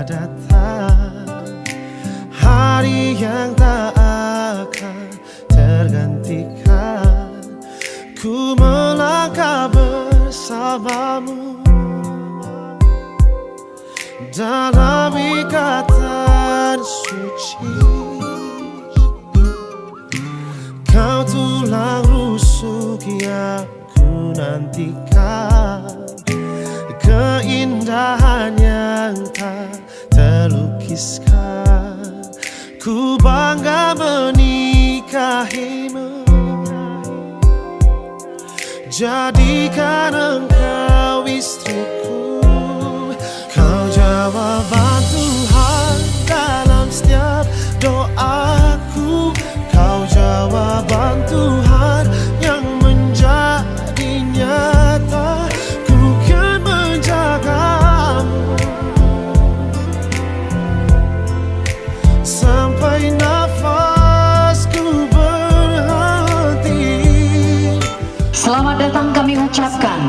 datang, hari yang tak akan tergantikan. Ku melangkah bersamamu dalam ikatan suci. Kau tulang rusuk yang ku nantikan, keindahan yang tak terlukiskan. Ku bangga menikahimu, jadikan engkau istriku. Kau jawaban Tuhan dalam setiap doaku. Kau jawaban Tuhan yang menjadi nyata. Ku kan menjagamu sampai nafasku berhenti. Selamat datang kami ucapkan